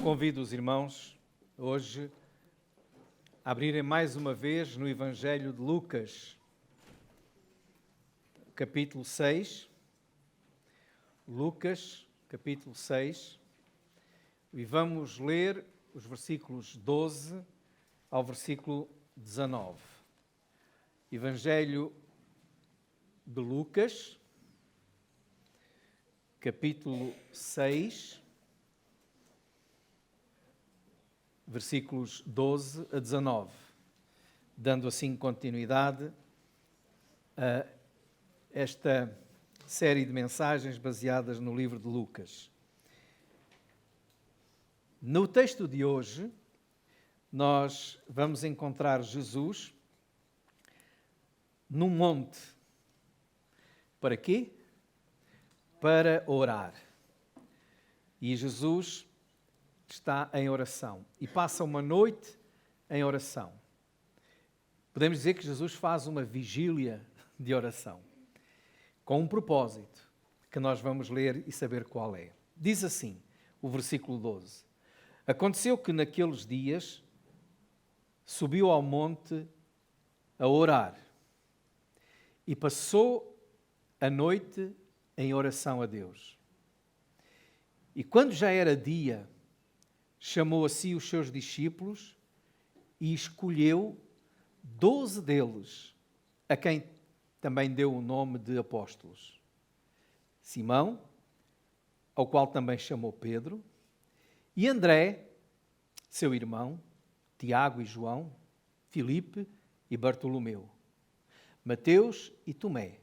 Convido os irmãos hoje a abrirem mais uma vez no Evangelho de Lucas, capítulo 6. Lucas, capítulo 6. E vamos ler os versículos 12 ao versículo 19. Evangelho de Lucas, capítulo 6, versículos 12 a 19, dando assim continuidade a esta série de mensagens baseadas no livro de Lucas. No texto de hoje, nós vamos encontrar Jesus num monte. Para quê? Para orar. E Jesus está em oração e passa uma noite em oração. Podemos dizer que Jesus faz uma vigília de oração, com um propósito, que nós vamos ler e saber qual é. Diz assim, o versículo 12. Aconteceu que naqueles dias subiu ao monte a orar e passou a noite em oração a Deus. E quando já era dia, chamou a si os seus discípulos e escolheu 12 deles, a quem também deu o nome de apóstolos. Simão, ao qual também chamou Pedro, e André, seu irmão, Tiago e João, Filipe e Bartolomeu, Mateus e Tomé,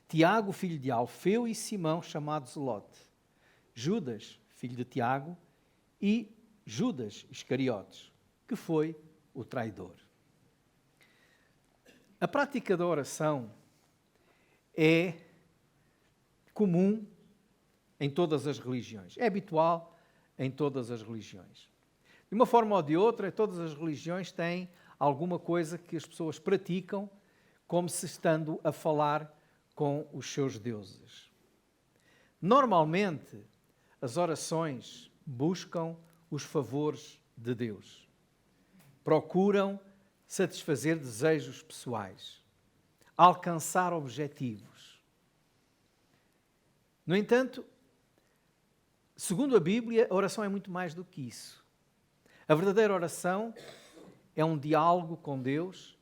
Tiago, filho de Alfeu, e Simão, chamado Zelote, Judas, filho de Tiago, e Judas Iscariotes, que foi o traidor. A prática da oração é comum em todas as religiões, é habitual em todas as religiões. De uma forma ou de outra, todas as religiões têm alguma coisa que as pessoas praticam como se estando a falar com os seus deuses. Normalmente, as orações buscam os favores de Deus. Procuram satisfazer desejos pessoais, alcançar objetivos. No entanto, segundo a Bíblia, a oração é muito mais do que isso. A verdadeira oração é um diálogo com Deus,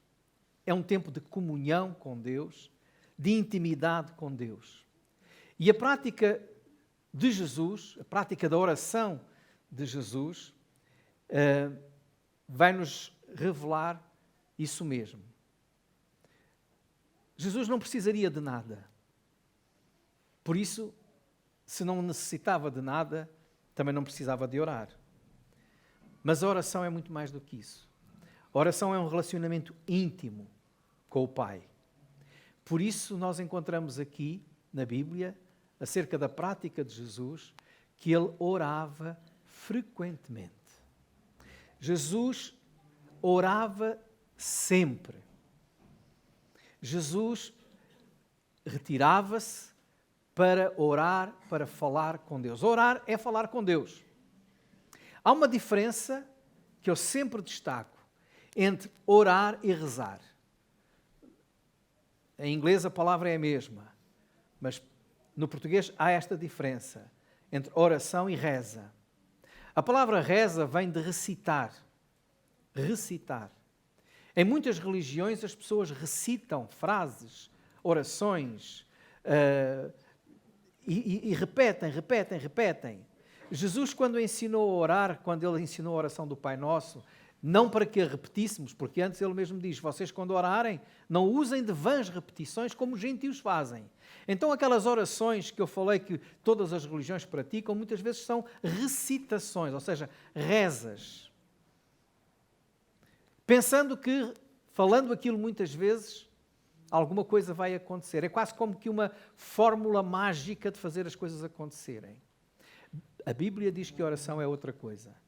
é um tempo de comunhão com Deus, de intimidade com Deus. E a prática de Jesus, a prática da oração de Jesus, vai-nos revelar isso mesmo. Jesus não precisaria de nada. Por isso, se não necessitava de nada, também não precisava de orar. Mas a oração é muito mais do que isso. A oração é um relacionamento íntimo com o Pai. Por isso, nós encontramos aqui, na Bíblia, acerca da prática de Jesus, que ele orava frequentemente. Jesus orava sempre. Jesus retirava-se para orar, para falar com Deus. Orar é falar com Deus. Há uma diferença que eu sempre destaco entre orar e rezar. Em inglês a palavra é a mesma, mas no português há esta diferença entre oração e reza. A palavra reza vem de recitar. Recitar. Em muitas religiões as pessoas recitam frases, orações, e repetem. Jesus, quando ensinou a orar, quando ele ensinou a oração do Pai Nosso, não para que a repetíssemos, porque antes ele mesmo diz, vocês quando orarem, não usem de vãs repetições como os gentios fazem. Então aquelas orações que eu falei que todas as religiões praticam, muitas vezes são recitações, ou seja, rezas. Pensando que, falando aquilo muitas vezes, alguma coisa vai acontecer. É quase como que uma fórmula mágica de fazer as coisas acontecerem. A Bíblia diz que a oração é outra coisa.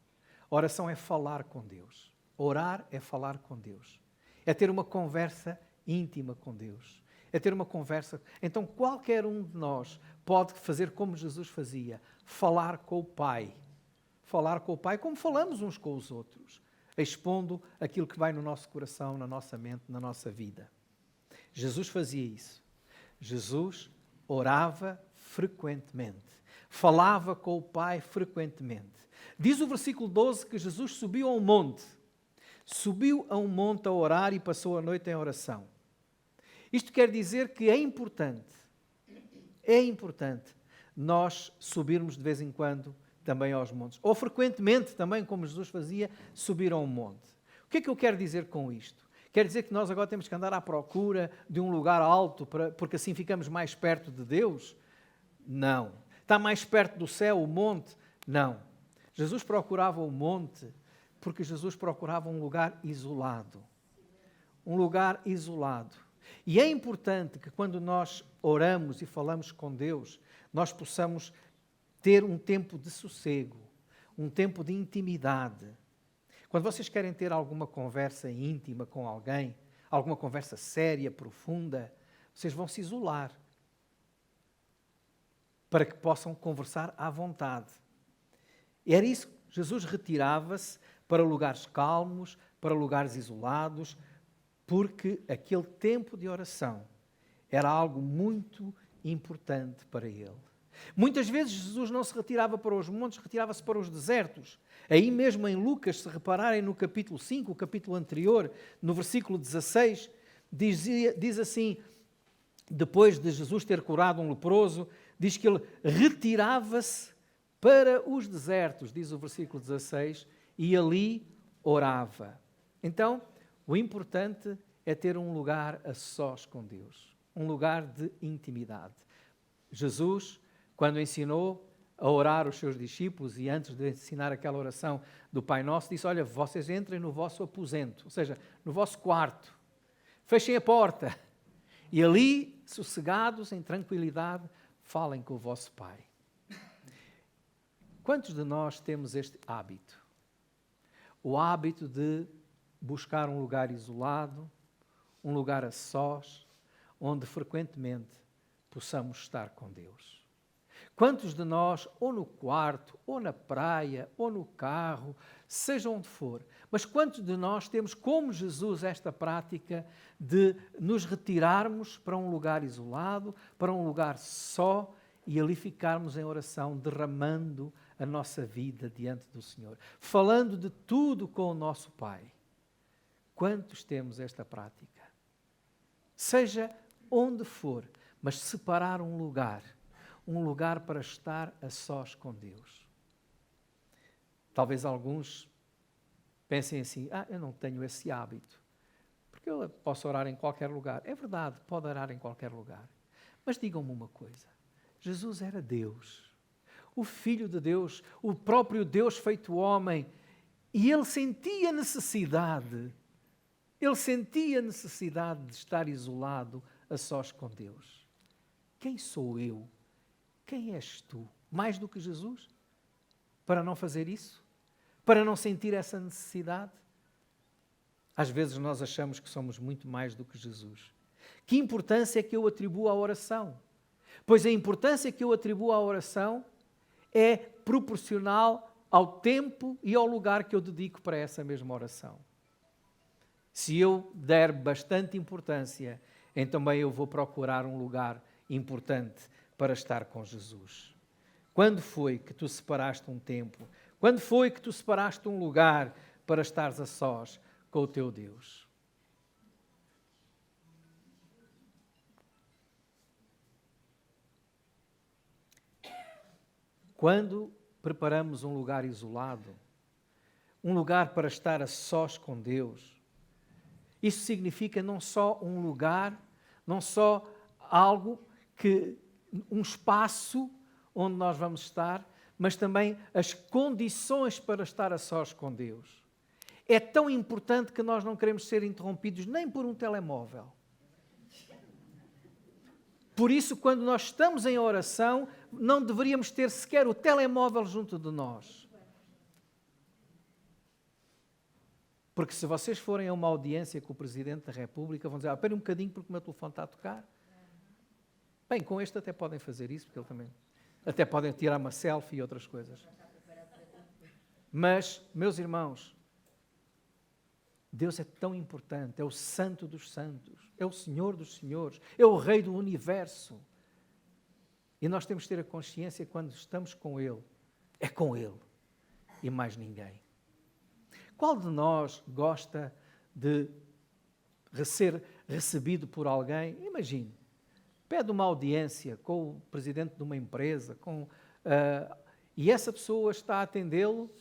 A oração é falar com Deus. Orar é falar com Deus. É ter uma conversa íntima com Deus. É ter uma conversa. Então, qualquer um de nós pode fazer como Jesus fazia, falar com o Pai. falar com o Pai, como falamos uns com os outros, expondo aquilo que vai no nosso coração, na nossa mente, na nossa vida. Jesus fazia isso. Jesus orava frequentemente, falava com o Pai frequentemente. Diz o versículo 12 que Jesus subiu a um monte a orar e passou a noite em oração. Isto quer dizer que é importante nós subirmos de vez em quando também aos montes, ou frequentemente também, como Jesus fazia, subir a um monte. O que é que eu quero dizer com isto? Quer dizer que nós agora temos que andar à procura de um lugar alto, porque assim ficamos mais perto de Deus? Não. Está mais perto do céu o monte? Não. Jesus procurava o monte porque Jesus procurava um lugar isolado. Um lugar isolado. E é importante que quando nós oramos e falamos com Deus, nós possamos ter um tempo de sossego, um tempo de intimidade. Quando vocês querem ter alguma conversa íntima com alguém, alguma conversa séria, profunda, vocês vão se isolar para que possam conversar à vontade. E era isso. Jesus retirava-se para lugares calmos, para lugares isolados, porque aquele tempo de oração era algo muito importante para ele. Muitas vezes Jesus não se retirava para os montes, retirava-se para os desertos. Aí mesmo em Lucas, se repararem no capítulo 5, o capítulo anterior, no versículo 16, diz assim, depois de Jesus ter curado um leproso, diz que ele retirava-se para os desertos, diz o versículo 16, e ali orava. Então, o importante é ter um lugar a sós com Deus, um lugar de intimidade. Jesus, quando ensinou a orar os seus discípulos e antes de ensinar aquela oração do Pai Nosso, disse, olha, vocês entrem no vosso aposento, ou seja, no vosso quarto, fechem a porta e ali, sossegados, em tranquilidade, falem com o vosso Pai. Quantos de nós temos este hábito? O hábito de buscar um lugar isolado, um lugar a sós, onde frequentemente possamos estar com Deus. Quantos de nós, ou no quarto, ou na praia, ou no carro, seja onde for, mas quantos de nós temos, como Jesus, esta prática de nos retirarmos para um lugar isolado, para um lugar só, e ali ficarmos em oração, derramando a nossa vida diante do Senhor, falando de tudo com o nosso Pai. Quantos temos esta prática? Seja onde for, mas separar um lugar para estar a sós com Deus. Talvez alguns pensem assim, eu não tenho esse hábito, porque eu posso orar em qualquer lugar. É verdade, pode orar em qualquer lugar. Mas digam-me uma coisa, Jesus era Deus, o Filho de Deus, o próprio Deus feito homem, e ele sentia necessidade de estar isolado a sós com Deus. Quem sou eu? Quem és tu? Mais do que Jesus? Para não fazer isso? Para não sentir essa necessidade? Às vezes nós achamos que somos muito mais do que Jesus. Que importância é que eu atribuo à oração? Pois a importância que eu atribuo à oração é proporcional ao tempo e ao lugar que eu dedico para essa mesma oração. Se eu der bastante importância, então também eu vou procurar um lugar importante para estar com Jesus. Quando foi que tu separaste um tempo? Quando foi que tu separaste um lugar para estares a sós com o teu Deus? Quando preparamos um lugar isolado, um lugar para estar a sós com Deus, isso significa não só um lugar, não só algo que, um espaço onde nós vamos estar, mas também as condições para estar a sós com Deus. É tão importante que nós não queremos ser interrompidos nem por um telemóvel. Por isso, quando nós estamos em oração, não deveríamos ter sequer o telemóvel junto de nós. Porque se vocês forem a uma audiência com o Presidente da República, vão dizer, espera um bocadinho porque o meu telefone está a tocar. Bem, com este até podem fazer isso, porque ele também... Até podem tirar uma selfie e outras coisas. Mas, meus irmãos, Deus é tão importante, é o Santo dos Santos, é o Senhor dos Senhores, é o Rei do Universo. E nós temos que ter a consciência quando estamos com Ele, é com Ele e mais ninguém. Qual de nós gosta de ser recebido por alguém? Imagine, pede uma audiência com o presidente de uma empresa, e essa pessoa está a atendê-lo,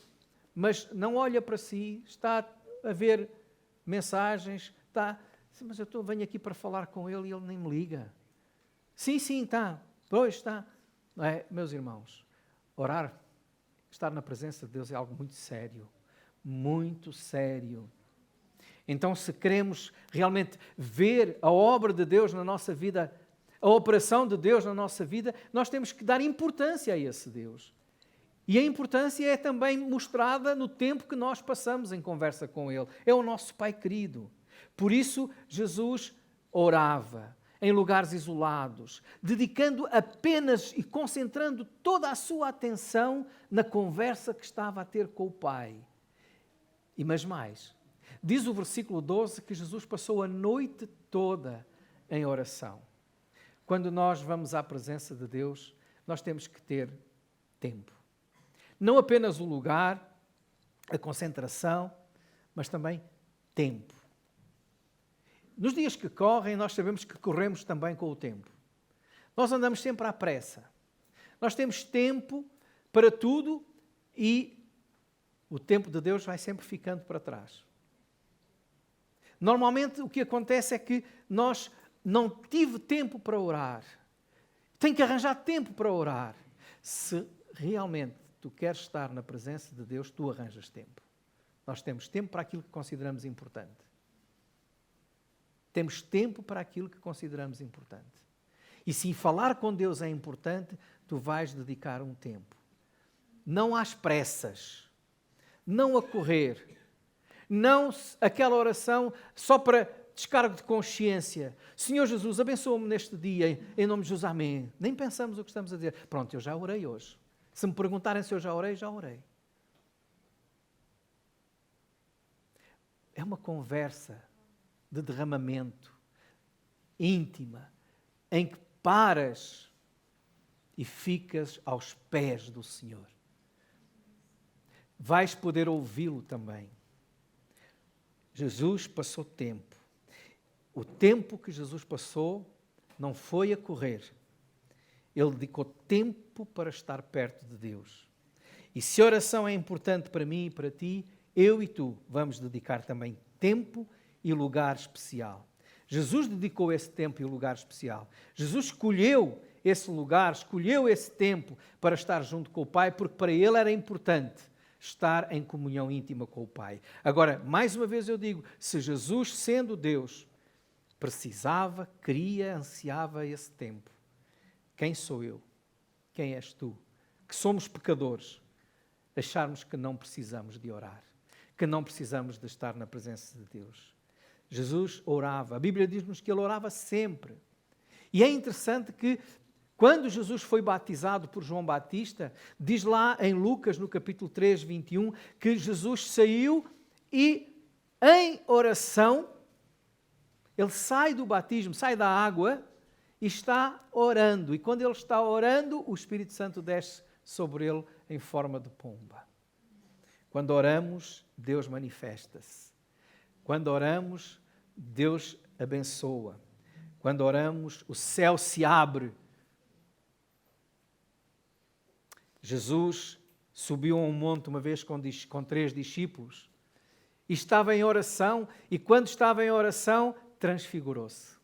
mas não olha para si, está a ver mensagens, mas venho aqui para falar com ele e ele nem me liga. Sim, está. Pois está. Não é, meus irmãos, orar, estar na presença de Deus é algo muito sério. Muito sério. Então, se queremos realmente ver a obra de Deus na nossa vida, a operação de Deus na nossa vida, nós temos que dar importância a esse Deus. E a importância é também mostrada no tempo que nós passamos em conversa com Ele. É o nosso Pai querido. Por isso, Jesus orava em lugares isolados, dedicando apenas e concentrando toda a sua atenção na conversa que estava a ter com o Pai. E mais, diz o versículo 12 que Jesus passou a noite toda em oração. Quando nós vamos à presença de Deus, nós temos que ter tempo. Não apenas o lugar, a concentração, mas também tempo. Nos dias que correm, nós sabemos que corremos também com o tempo. Nós andamos sempre à pressa. Nós temos tempo para tudo e o tempo de Deus vai sempre ficando para trás. Normalmente o que acontece é que nós não tive tempo para orar. Tenho que arranjar tempo para orar. Se realmente tu queres estar na presença de Deus, tu arranjas tempo. Nós temos tempo para aquilo que consideramos importante. Temos tempo para aquilo que consideramos importante. E se falar com Deus é importante, tu vais dedicar um tempo. Não às pressas, não a correr, não aquela oração só para descargo de consciência. Senhor Jesus, abençoa-me neste dia, em nome de Jesus, amém. Nem pensamos o que estamos a dizer. Pronto, eu já orei hoje. Se me perguntarem se eu já orei, já orei. É uma conversa de derramamento íntima, em que paras e ficas aos pés do Senhor. Vais poder ouvi-lo também. Jesus passou tempo. O tempo que Jesus passou não foi a correr. Ele dedicou tempo para estar perto de Deus. E se a oração é importante para mim e para ti, eu e tu vamos dedicar também tempo e lugar especial. Jesus dedicou esse tempo e lugar especial. Jesus escolheu esse lugar, escolheu esse tempo para estar junto com o Pai, porque para ele era importante estar em comunhão íntima com o Pai. Agora, mais uma vez eu digo, se Jesus, sendo Deus, precisava, queria, ansiava esse tempo, quem sou eu? Quem és tu? Que somos pecadores, acharmos que não precisamos de orar, que não precisamos de estar na presença de Deus. Jesus orava. A Bíblia diz-nos que ele orava sempre. E é interessante que, quando Jesus foi batizado por João Batista, diz lá em Lucas, no capítulo 3, 21, que Jesus saiu e, em oração, ele sai do batismo, sai da água e está orando. E quando ele está orando, o Espírito Santo desce sobre ele em forma de pomba. Quando oramos, Deus manifesta-se. Quando oramos, Deus abençoa. Quando oramos, o céu se abre. Jesus subiu a um monte uma vez com 3 discípulos e estava em oração, e quando estava em oração, transfigurou-se. O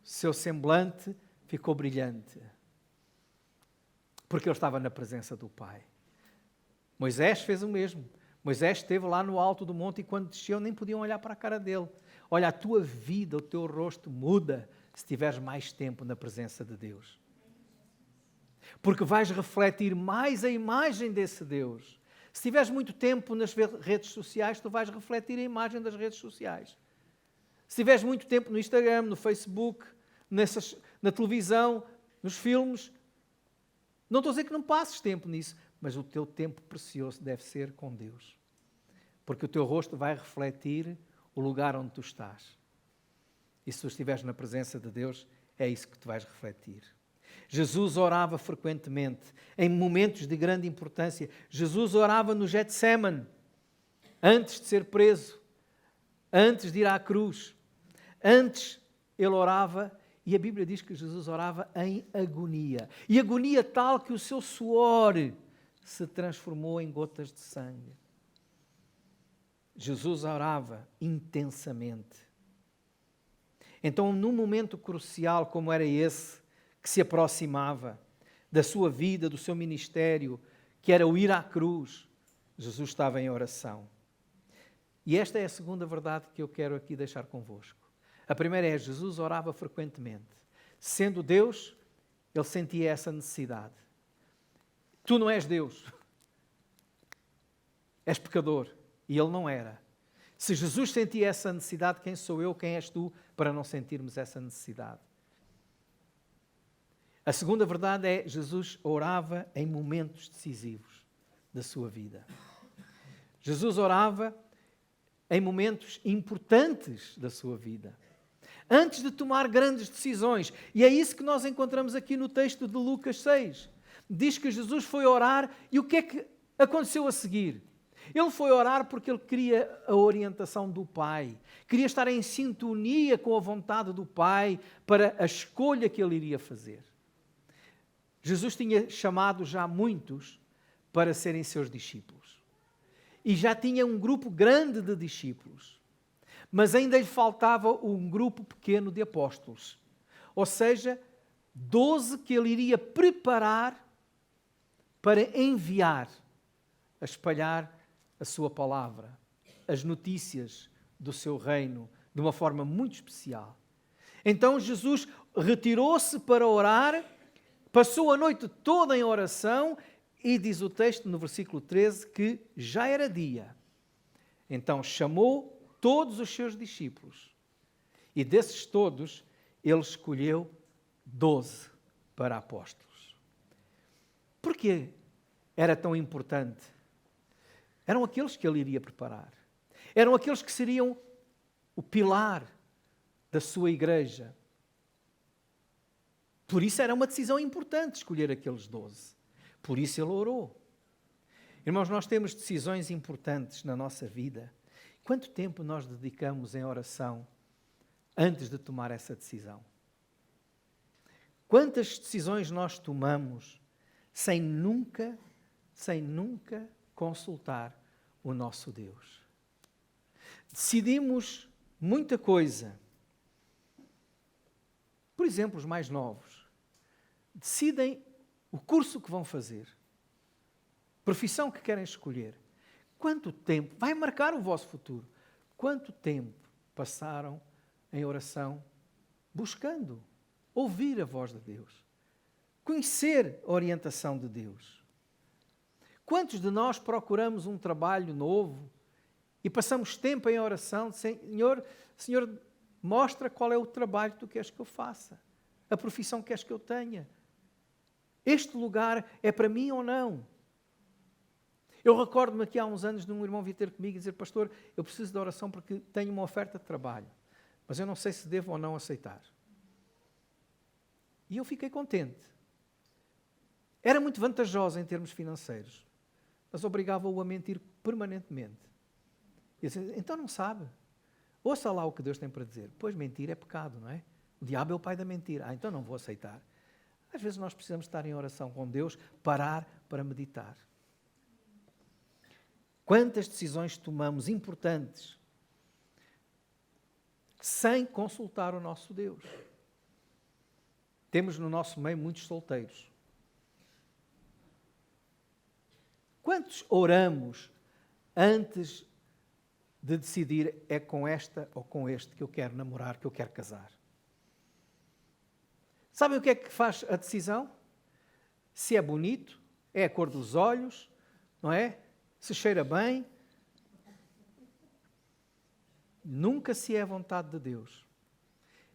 seu semblante ficou brilhante, porque ele estava na presença do Pai. Moisés fez o mesmo. Moisés esteve lá no alto do monte e quando desceu nem podiam olhar para a cara dele. Olha, a tua vida, o teu rosto muda se tiveres mais tempo na presença de Deus. Porque vais refletir mais a imagem desse Deus. Se tiveres muito tempo nas redes sociais, tu vais refletir a imagem das redes sociais. Se tiveres muito tempo no Instagram, no Facebook, na televisão, nos filmes, não estou a dizer que não passes tempo nisso, mas o teu tempo precioso deve ser com Deus. Porque o teu rosto vai refletir o lugar onde tu estás. E se tu estiveres na presença de Deus, é isso que tu vais refletir. Jesus orava frequentemente, em momentos de grande importância. Jesus orava no Getsemane, antes de ser preso, antes de ir à cruz. Antes ele orava, e a Bíblia diz que Jesus orava em agonia. E agonia tal que o seu suor se transformou em gotas de sangue. Jesus orava intensamente. Então, num momento crucial como era esse, que se aproximava da sua vida, do seu ministério, que era o ir à cruz, Jesus estava em oração. E esta é a segunda verdade que eu quero aqui deixar convosco. A primeira é: Jesus orava frequentemente. Sendo Deus, ele sentia essa necessidade. Tu não és Deus. És pecador. E ele não era. Se Jesus sentia essa necessidade, quem sou eu, quem és tu, para não sentirmos essa necessidade? A segunda verdade é: Jesus orava em momentos decisivos da sua vida. Jesus orava em momentos importantes da sua vida, antes de tomar grandes decisões. E é isso que nós encontramos aqui no texto de Lucas 6. Diz que Jesus foi orar, e o que é que aconteceu a seguir? Ele foi orar porque ele queria a orientação do Pai, queria estar em sintonia com a vontade do Pai para a escolha que ele iria fazer. Jesus tinha chamado já muitos para serem seus discípulos. E já tinha um grupo grande de discípulos. Mas ainda lhe faltava um grupo pequeno de apóstolos. Ou seja, 12 que ele iria preparar para enviar a espalhar a sua palavra, as notícias do seu reino, de uma forma muito especial. Então Jesus retirou-se para orar, passou a noite toda em oração, e diz o texto no versículo 13 que já era dia. Então chamou todos os seus discípulos, e desses todos ele escolheu 12 para apóstolos. Porquê era tão importante? Eram aqueles que ele iria preparar. Eram aqueles que seriam o pilar da sua igreja. Por isso era uma decisão importante escolher aqueles 12. Por isso ele orou. Irmãos, nós temos decisões importantes na nossa vida. Quanto tempo nós dedicamos em oração antes de tomar essa decisão? Quantas decisões nós tomamos sem nunca consultar o nosso Deus? Decidimos muita coisa. Por exemplo, os mais novos decidem o curso que vão fazer, profissão que querem escolher. Quanto tempo vai marcar o vosso futuro? Quanto tempo passaram em oração buscando ouvir a voz de Deus, conhecer a orientação de Deus? Quantos de nós procuramos um trabalho novo e passamos tempo em oração? Senhor, mostra qual é o trabalho que tu queres que eu faça, a profissão que queres que eu tenha. Este lugar é para mim ou não? Eu recordo-me que há uns anos de um irmão vir ter comigo e dizer: pastor, eu preciso de oração porque tenho uma oferta de trabalho, mas eu não sei se devo ou não aceitar. E eu fiquei contente. Era muito vantajosa em termos financeiros, mas obrigava-o a mentir permanentemente. E eu disse: então não sabe. Ouça lá o que Deus tem para dizer. Pois mentir é pecado, não é? O diabo é o pai da mentira. Então não vou aceitar. Às vezes nós precisamos estar em oração com Deus, parar para meditar. Quantas decisões tomamos importantes sem consultar o nosso Deus? Temos no nosso meio muitos solteiros. Quantos oramos antes de decidir: é com esta ou com este que eu quero namorar, que eu quero casar? Sabem o que é que faz a decisão? Se é bonito, é a cor dos olhos, não é? Se cheira bem. Nunca se é a vontade de Deus.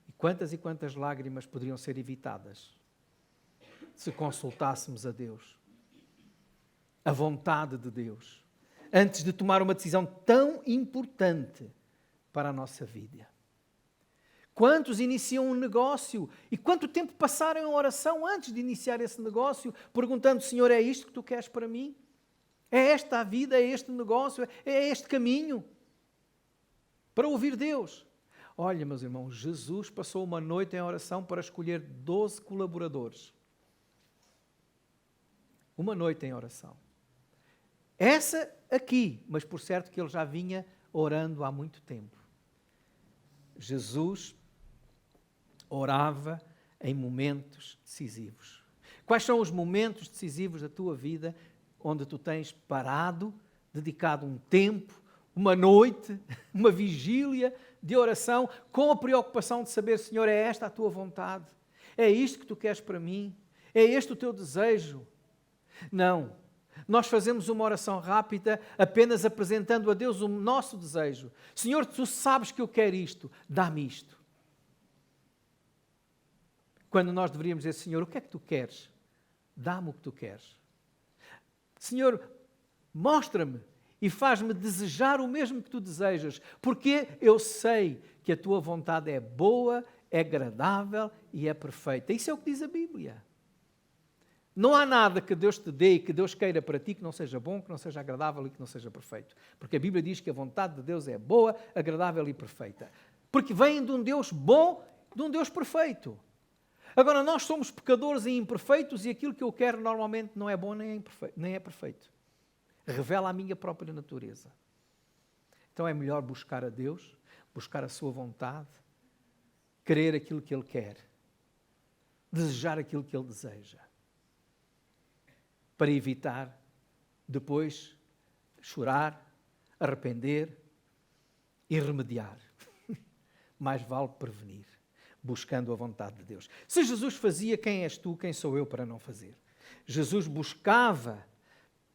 E quantas lágrimas poderiam ser evitadas se consultássemos a Deus a vontade de Deus, antes de tomar uma decisão tão importante para a nossa vida. Quantos iniciam um negócio e quanto tempo passaram em oração antes de iniciar esse negócio, perguntando: Senhor, é isto que tu queres para mim? É esta a vida? É este negócio? É este caminho? Para ouvir Deus. Olha, meus irmãos, Jesus passou uma noite em oração para escolher 12 colaboradores. Uma noite em oração. Essa aqui, mas por certo que ele já vinha orando há muito tempo. Jesus orava em momentos decisivos. Quais são os momentos decisivos da tua vida onde tu tens parado, dedicado um tempo, uma noite, uma vigília de oração, com a preocupação de saber: Senhor, é esta a tua vontade? É isto que tu queres para mim? É este o teu desejo? Não. Nós fazemos uma oração rápida apenas apresentando a Deus o nosso desejo. Senhor, tu sabes que eu quero isto, dá-me isto. Quando nós deveríamos dizer: Senhor, o que é que tu queres? Dá-me o que tu queres. Senhor, mostra-me e faz-me desejar o mesmo que tu desejas, porque eu sei que a tua vontade é boa, é agradável e é perfeita. Isso é o que diz a Bíblia. Não há nada que Deus te dê e que Deus queira para ti que não seja bom, que não seja agradável e que não seja perfeito. Porque a Bíblia diz que a vontade de Deus é boa, agradável e perfeita. Porque vem de um Deus bom, de um Deus perfeito. Agora, nós somos pecadores e imperfeitos e aquilo que eu quero normalmente não é bom nem é perfeito. Revela a minha própria natureza. Então é melhor buscar a Deus, buscar a sua vontade, querer aquilo que Ele quer, desejar aquilo que Ele deseja, para evitar depois chorar, arrepender e remediar. Mais vale prevenir, buscando a vontade de Deus. Se Jesus fazia, quem és tu, quem sou eu para não fazer? Jesus buscava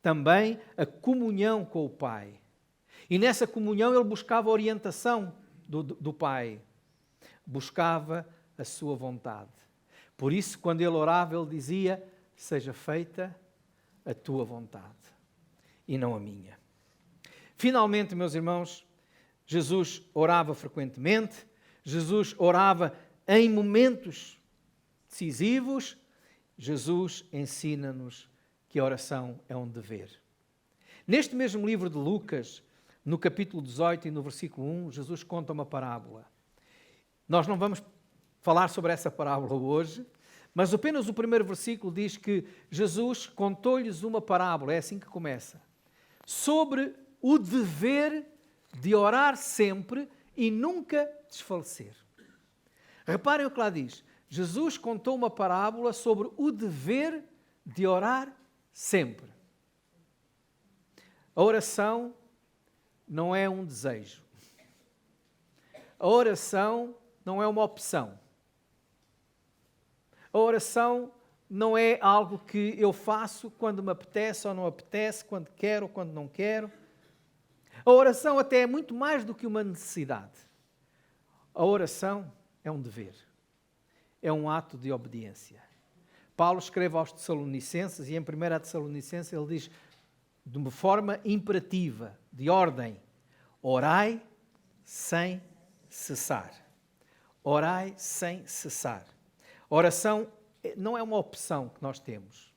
também a comunhão com o Pai. E nessa comunhão ele buscava a orientação do Pai. Buscava a sua vontade. Por isso, quando ele orava, ele dizia: seja feita a tua vontade e não a minha. Finalmente, meus irmãos, Jesus orava frequentemente. Jesus orava em momentos decisivos. Jesus ensina-nos que a oração é um dever. Neste mesmo livro de Lucas, no capítulo 18 e no versículo 1, Jesus conta uma parábola. Nós não vamos falar sobre essa parábola hoje, mas apenas o primeiro versículo diz que Jesus contou-lhes uma parábola, é assim que começa, sobre o dever de orar sempre e nunca desfalecer. Reparem o que lá diz. Jesus contou uma parábola sobre o dever de orar sempre. A oração não é um desejo. A oração não é uma opção. A oração não é algo que eu faço quando me apetece ou não apetece, quando quero ou quando não quero. A oração até é muito mais do que uma necessidade. A oração é um dever. É um ato de obediência. Paulo escreve aos Tessalonicenses e em 1 Tessalonicenses ele diz de uma forma imperativa, de ordem: orai sem cessar. Orai sem cessar. A oração não é uma opção que nós temos.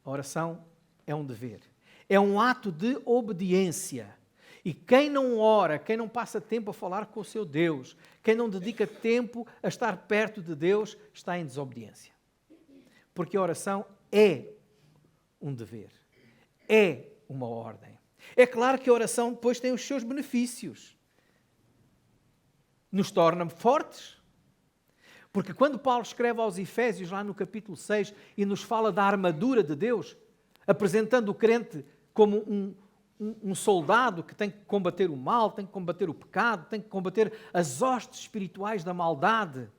A oração é um dever. É um ato de obediência. E quem não ora, quem não passa tempo a falar com o seu Deus, quem não dedica tempo a estar perto de Deus, está em desobediência. Porque a oração é um dever. É uma ordem. É claro que a oração depois tem os seus benefícios. Nos torna fortes. Porque quando Paulo escreve aos Efésios, lá no capítulo 6, e nos fala da armadura de Deus, apresentando o crente como um soldado que tem que combater o mal, tem que combater o pecado, tem que combater as hostes espirituais da maldade.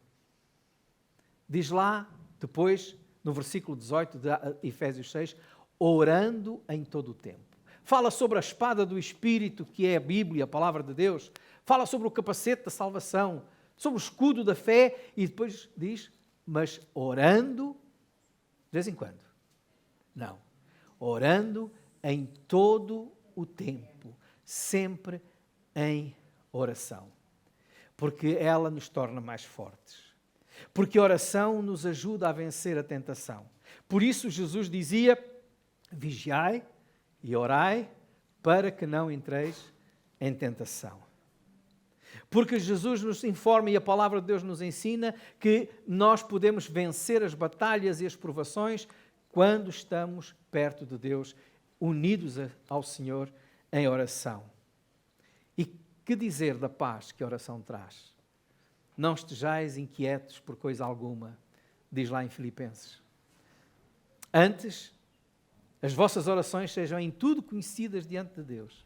Diz lá, depois, no versículo 18 de Efésios 6, orando em todo o tempo. Fala sobre a espada do Espírito, que é a Bíblia, a palavra de Deus. Fala sobre o capacete da salvação, sobre o escudo da fé, e depois diz, mas orando, de vez em quando. Não. orando em todo o tempo, sempre em oração. Porque ela nos torna mais fortes. Porque a oração nos ajuda a vencer a tentação. Por isso Jesus dizia, vigiai e orai para que não entreis em tentação. Porque Jesus nos informa e a palavra de Deus nos ensina que nós podemos vencer as batalhas e as provações quando estamos perto de Deus, unidos ao Senhor em oração. E que dizer da paz que a oração traz? Não estejais inquietos por coisa alguma, diz lá em Filipenses. Antes, as vossas orações sejam em tudo conhecidas diante de Deus.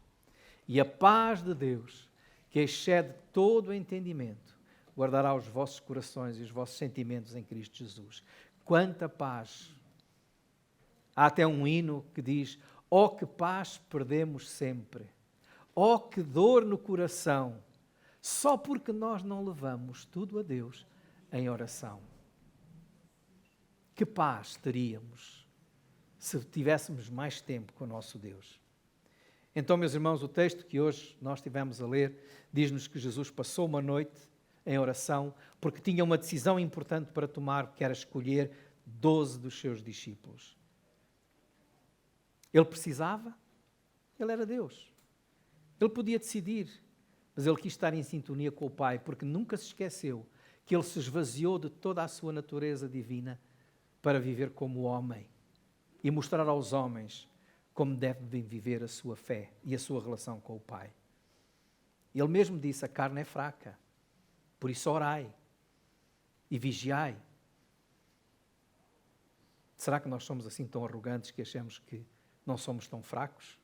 E a paz de Deus, que excede todo o entendimento, guardará os vossos corações e os vossos sentimentos em Cristo Jesus. Quanta paz! Há até um hino que diz, oh, que paz perdemos sempre. Oh, que dor no coração, só porque nós não levamos tudo a Deus em oração. Que paz teríamos se tivéssemos mais tempo com o nosso Deus? Então, meus irmãos, o texto que hoje nós estivemos a ler diz-nos que Jesus passou uma noite em oração porque tinha uma decisão importante para tomar, que era escolher 12 dos seus discípulos. Ele precisava, ele era Deus. Ele podia decidir, mas ele quis estar em sintonia com o Pai, porque nunca se esqueceu que ele se esvaziou de toda a sua natureza divina para viver como homem e mostrar aos homens como devem viver a sua fé e a sua relação com o Pai. Ele mesmo disse, a carne é fraca, por isso orai e vigiai. Será que nós somos assim tão arrogantes que achamos que não somos tão fracos?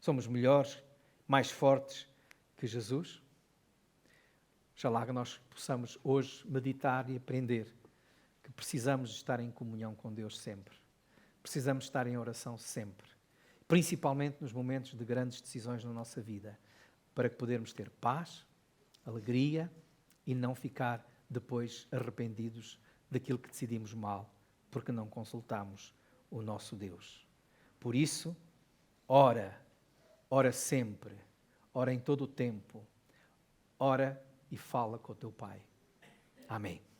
Somos melhores, mais fortes que Jesus? Oxalá que nós possamos hoje meditar e aprender que precisamos estar em comunhão com Deus sempre. Precisamos estar em oração sempre. Principalmente nos momentos de grandes decisões na nossa vida, para que podermos ter paz, alegria e não ficar depois arrependidos daquilo que decidimos mal, porque não consultamos o nosso Deus. Por isso, ora sempre, ora em todo o tempo, ora e fala com o teu Pai. Amém.